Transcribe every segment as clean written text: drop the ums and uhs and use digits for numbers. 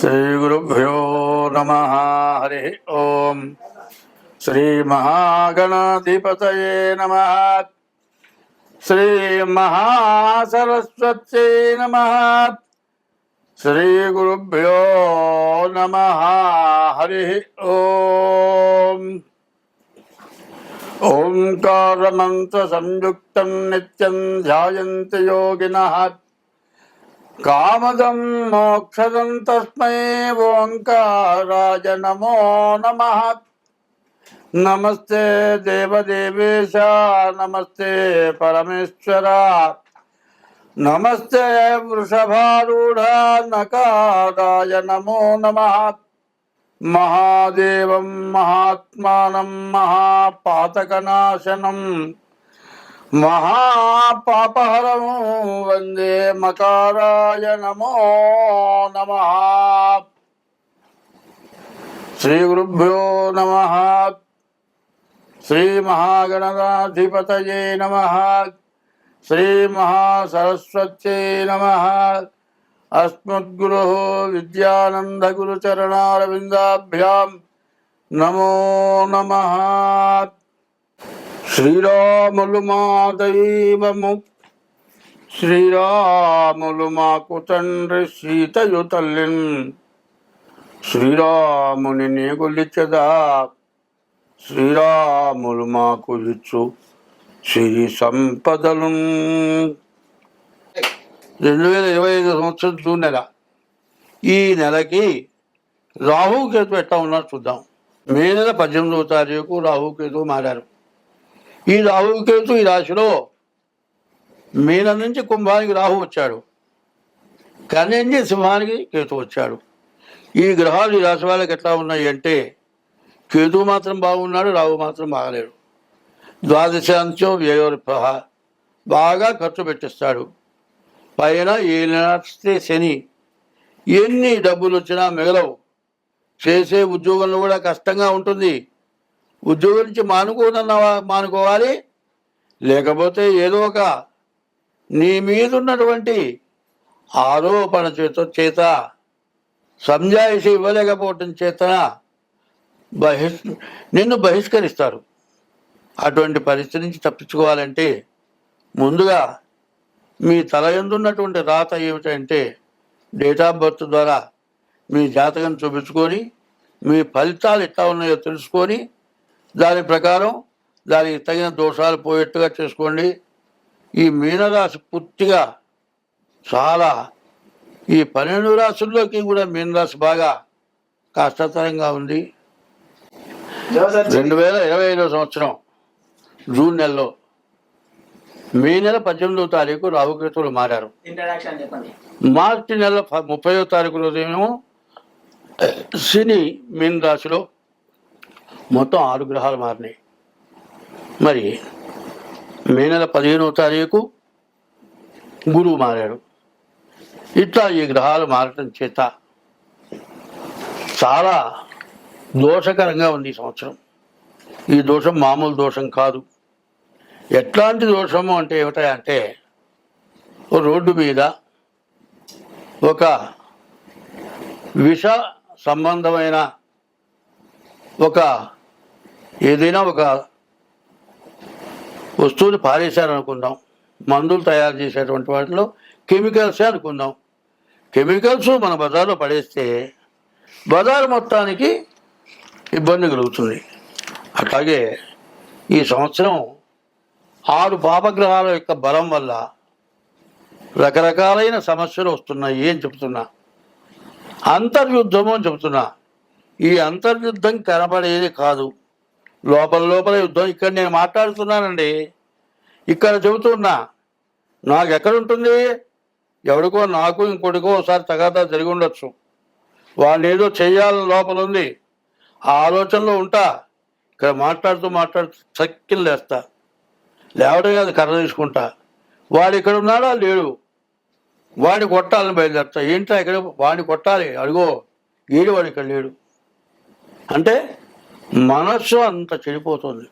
श्रीगुरुभ्यो नमः। हरि ओम। श्री महागणाधिपतये नमः। श्री महासरस्वत्यै नमः। श्री गुरुभ्यो नमः। हरि ओम। ओंकारमंत्र संयुक्तं नित्यं ध्यायन्ति योगिनः कामदं मोक्षदं तस्मै ओंकाराय नमो नमः। नमस्ते देवदेवेश नमस्ते परमेश्वर नमस्ते वृषभारूढ़ नकाराय नमो नमः। महादेवं महात्मानं महापातकनाशनं महापापहरं वंदे मकाराय नमो नमः। श्री गुरुभ्यो नमः। श्री महागणाधिपतये नमः। श्री महासरस्वत्यै नमः। अस्मद्गुरोः विद्यानंद गुरुचरणारविंदाभ्यां नमो नमः। శ్రీరాములు మా దైవము శ్రీరాములు మాకు తండ్రి సీతయు తల్లిన్ శ్రీరాముని నీగులిచ్చదా శ్రీరాములు మాకు ఇచ్చు సిరి సంపదలు. 2025 సంవత్సరం జూన్ నెల. ఈ నెలకి రాహుకేతు ఎట్లా ఉన్నారు చూద్దాం. మే నెల 18వ తారీఖు రాహుకేతు మారారు. ఈ రాహుకేతు ఈ రాశిలో మీనం నుంచి కుంభానికి రాహు వచ్చాడు, కన్య నుంచి సింహానికి కేతు వచ్చాడు. ఈ గ్రహాలు ఈ రాశి వాళ్ళకి ఎట్లా ఉన్నాయి అంటే, కేతు మాత్రం బాగున్నాడు, రాహు మాత్రం బాగలేడు. ద్వాదశాంశం వ్యయోర్భ, బాగా ఖర్చు పెట్టిస్తాడు. పైన ఏలినాస్తే శని, ఎన్ని డబ్బులు వచ్చినా మిగలవు. చేసే ఉద్యోగంలో కూడా కష్టంగా ఉంటుంది. ఉద్యోగం నుంచి మానుకోవాలి, లేకపోతే ఏదో ఒక నీ మీద ఉన్నటువంటి ఆరోపణ చేత సంజాయిషి ఇవ్వలేకపోవటం చేత నిన్ను బహిష్కరిస్తారు. అటువంటి పరిస్థితి నుంచి తప్పించుకోవాలంటే ముందుగా మీ తల యందున్నటువంటి రాత ఏమిటంటే, డేట్ ఆఫ్ బర్త్ ద్వారా మీ జాతకం చూపించుకొని మీ ఫలితాలు ఎట్లా ఉన్నాయో తెలుసుకొని దాని ప్రకారం దానికి తగిన దోషాలు పోయేట్టుగా చేసుకోండి. ఈ మీనరాశి పూర్తిగా చాలా, ఈ 12 రాశుల్లోకి కూడా మీనరాశి బాగా కష్టతరంగా ఉంది. 2025 సంవత్సరం జూన్ నెలలో మే నెల 18వ తారీఖు రాహుకేతువులు మారారు. మార్చి నెల 30వ తారీఖు రోజేమో శని మీన రాశిలో. మొత్తం 6 గ్రహాలు మారినాయి. మరి మే నెల 15వ తారీఖు గురువు మారాడు. ఇట్లా ఈ గ్రహాలు మారటం చేత చాలా దోషకరంగా ఉంది ఈ సంవత్సరం. ఈ దోషం మామూలు దోషం కాదు. ఎట్లాంటి దోషము అంటే ఏమిటంటే, రోడ్డు మీద ఒక విష సంబంధమైన ఏదైనా ఒక వస్తువుని పారేశారనుకుందాం. మందులు తయారు చేసేటువంటి వాటిలో కెమికల్సే అనుకుందాం. కెమికల్స్ మన బజార్లో పడేస్తే బజారు మొత్తానికి ఇబ్బంది కలుగుతుంది. అట్లాగే ఈ సంవత్సరం 6 పాపగ్రహాల యొక్క బలం వల్ల రకరకాలైన సమస్యలు వస్తున్నాయి అని చెప్తున్నా. అంతర్యుద్ధము అని చెప్తున్నా. ఈ అంతర్యుద్ధం కనపడేది కాదు, లోపల యుద్ధం. ఇక్కడ నేను మాట్లాడుతున్నానండి, ఇక్కడ చెబుతున్నా. నాకు ఎక్కడుంటుంది? ఎవడికో నాకు ఇంకోటికో ఒకసారి తగాదా జరిగి ఉండొచ్చు. వాడిని ఏదో చేయాలని లోపల ఉంది, ఆ ఆలోచనలో ఉంటా. ఇక్కడ మాట్లాడుతూ చక్కిలు లేస్తా. లేవడం కాదు, కర్ర తీసుకుంటా. వాడు ఇక్కడ ఉన్నాడా లేడు, వాడిని కొట్టాలని బయలుదేరుతా. ఏంటో ఇక్కడ వాడిని కొట్టాలి, అడుగో ఏడు వాడు ఇక్కడ లేడు అంటే మనస్సు అంత చెడిపోతుంది.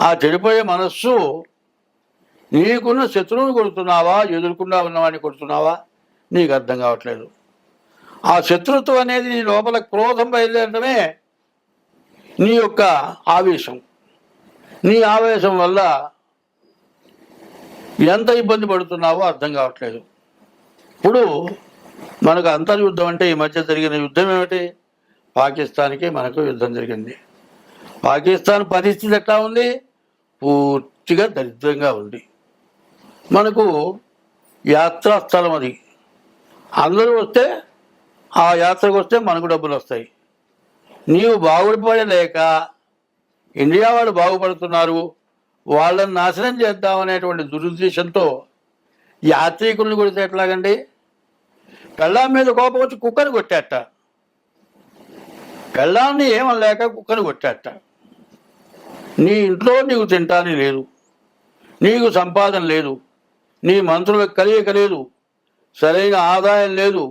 ఆ చెడిపోయే మనస్సు నీకున్న శత్రువుని కొడుతున్నావా, ఎదుర్కొన్నా ఉన్నవాడిని కొడుతున్నావా నీకు అర్థం కావట్లేదు. ఆ శత్రుత్వం అనేది నీ లోపల క్రోధం బయలుదేరడమే నీ యొక్క ఆవేశం. నీ ఆవేశం వల్ల ఎంత ఇబ్బంది పడుతున్నావో అర్థం కావట్లేదు. ఇప్పుడు మనకు అంతర్యుద్ధం అంటే ఈ మధ్య జరిగిన యుద్ధం ఏమిటి? పాకిస్తాన్కి మనకు యుద్ధం జరిగింది. పాకిస్తాన్ పరిస్థితి ఎట్లా ఉంది? పూర్తిగా దరిద్రంగా ఉంది. మనకు యాత్రా స్థలం అది. అందరూ వస్తే ఆ యాత్రకు వస్తే మనకు డబ్బులు వస్తాయి. నీవు బాగుపడలేక ఇండియా వాళ్ళు బాగుపడుతున్నారు, వాళ్ళని నాశనం చేద్దామనేటువంటి దురుద్దేశంతో యాత్రికుల్ని కొడితే ఎట్లాగండి? పెళ్ళాం మీద కోపం వచ్చి కుక్కను కొట్టాట. పెళ్ళాన్ని ఏమనలేక కుక్కను కొట్టాట. నీ ఇంట్లో నీకు తింటాని లేదు, నీకు సంపాదన లేదు, నీ మంత్రులకు కలియక లేదు, సరైన ఆదాయం లేదు,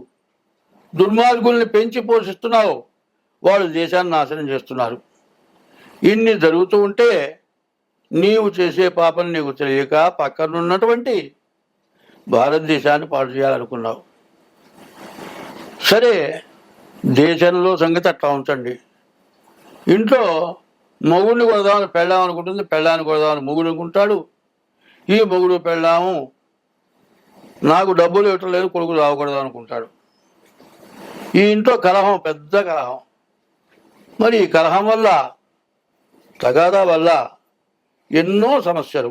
దుర్మార్గుల్ని పెంచి పోషిస్తున్నావు, వాళ్ళు దేశాన్ని నాశనం చేస్తున్నారు. ఇన్ని జరుగుతూ ఉంటే నీవు చేసే పాపం నీకు తెలియక పక్కనున్నటువంటి భారతదేశాన్ని పాడు చేయాలనుకున్నావు. సరే, దేశంలో సంగతి అట్లా ఉంచండి. ఇంట్లో మొగుడిని కొడదామని పెళ్ళాం అనుకుంటుంది, పెళ్ళాన్ని కొడదామని మొగుడు అనుకుంటాడు. ఈ మొగుడు పెళ్ళాము నాకు డబ్బులు ఇవ్వటం లేదు, కొడుకు రావకూడదు అనుకుంటాడు. ఈ ఇంట్లో కలహం, పెద్ద కలహం. మరి ఈ కలహం వల్ల, తగాదా వల్ల ఎన్నో సమస్యలు.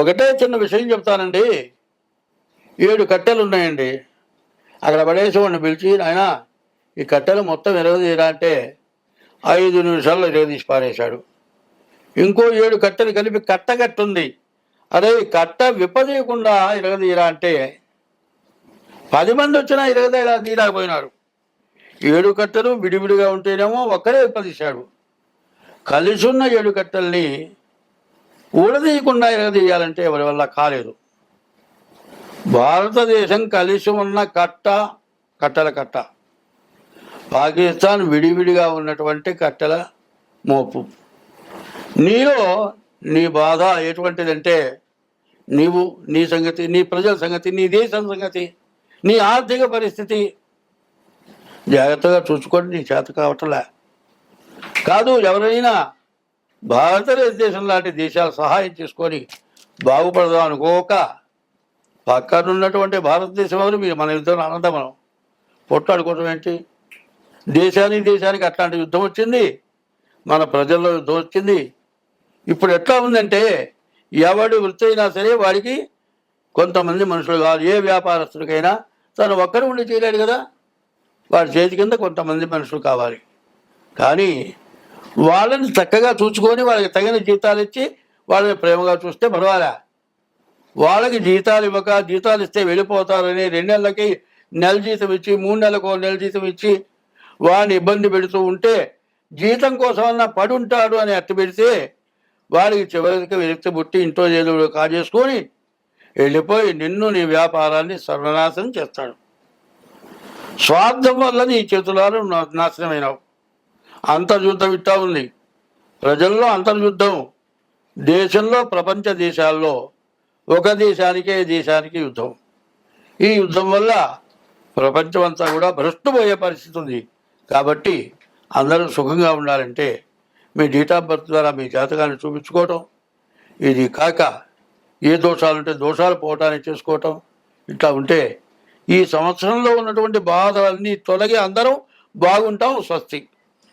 ఒకటే చిన్న విషయం చెప్తానండి. 7 కట్టెలు ఉన్నాయండి. అక్కడ పడేసేవాడిని పిలిచి, ఆయన ఈ కట్టెలు మొత్తం ఎరగదీయరా అంటే 5 నిమిషాల్లో ఎరగదీసి పారేశాడు. ఇంకో 7 కట్టెలు కలిపి కట్టగట్టుంది, అరే కట్ట విప్పదీయకుండా ఎరగదీయరా అంటే 10 మంది వచ్చినా తీయలేకపోయినారు. 7 కట్టెలు విడివిడిగా ఉంటేనేమో ఒక్కరే విప్పదీశాడు. కలిసి ఉన్న 7 కట్టెల్ని ఊడదీయకుండా ఎరగదీయాలంటే ఎవరి వల్ల కాలేదు. భారతదేశం కలిసి ఉన్న కట్టెల కట్ట, పాకిస్తాన్ విడివిడిగా ఉన్నటువంటి కట్టెల మోపు. నీలో నీ బాధ ఎటువంటిదంటే, నీవు, నీ సంగతి, నీ ప్రజల సంగతి, నీ దేశం సంగతి, నీ ఆర్థిక పరిస్థితి జాగ్రత్తగా చూసుకోండి. నీ చేత కావట్లే కాదు. ఎవరైనా భారతదేశం లాంటి దేశాలు సహాయం చేసుకొని బాగుపడదాం అనుకోక పక్కనున్నటువంటి భారతదేశం ఎవరు? మీరు మన యుద్ధం అనంతం మనం పొట్టాడుకోవటం ఏంటి? దేశానికి అట్లాంటి యుద్ధం వచ్చింది, మన ప్రజల్లో యుద్ధం వచ్చింది. ఇప్పుడు ఎట్లా ఉందంటే, ఎవడి వృత్తి అయినా సరే వాడికి కొంతమంది మనుషులు కావాలి. ఏ వ్యాపారస్తుడికైనా తను ఒక్కరు ఉండి చేయలేడు కదా, వాడి చేతి కింద కొంతమంది మనుషులు కావాలి. కానీ వాళ్ళని చక్కగా చూసుకొని వాళ్ళకి తగిన జీతాలు ఇచ్చి వాళ్ళని ప్రేమగా చూస్తే పర్వాలే. వాళ్ళకి జీతాలు ఇవ్వక, జీతాలు ఇస్తే వెళ్ళిపోతారని 2 నెలలకి నెల జీతం ఇచ్చి, 3 నెలలకు నెల జీతం ఇచ్చి వాడిని ఇబ్బంది పెడుతూ ఉంటే, జీతం కోసమన్నా పడి ఉంటాడు అని అట్టు పెడితే వాడికి చివరికి విరక్తి పుట్టి ఇంట్లో ఏదో కాజేసుకొని వెళ్ళిపోయి నిన్ను, నీ వ్యాపారాన్ని సర్వనాశనం చేస్తాడు. స్వార్థం వల్ల నీ చేతులాలు నాశనమైనవు. అంతర్యుద్ధం ఇట్టా ఉంది. ప్రజల్లో అంతర్యుద్ధం, దేశంలో, ప్రపంచ దేశాల్లో ఒక దేశానికి యుద్ధం. ఈ యుద్ధం వల్ల ప్రపంచం అంతా కూడా భ్రష్టుపోయే పరిస్థితి ఉంది. కాబట్టి అందరూ సుఖంగా ఉండాలంటే మీ డేట్ ఆఫ్ బర్త్ ద్వారా మీ జాతకాన్ని చూపించుకోవటం, ఇది కాక ఏ దోషాలుంటే దోషాలు పోవటానికి చేసుకోవటం, ఇట్లా ఉంటే ఈ సంవత్సరంలో ఉన్నటువంటి బాధలన్నీ తొలగి అందరం బాగుంటాం. స్వస్తి.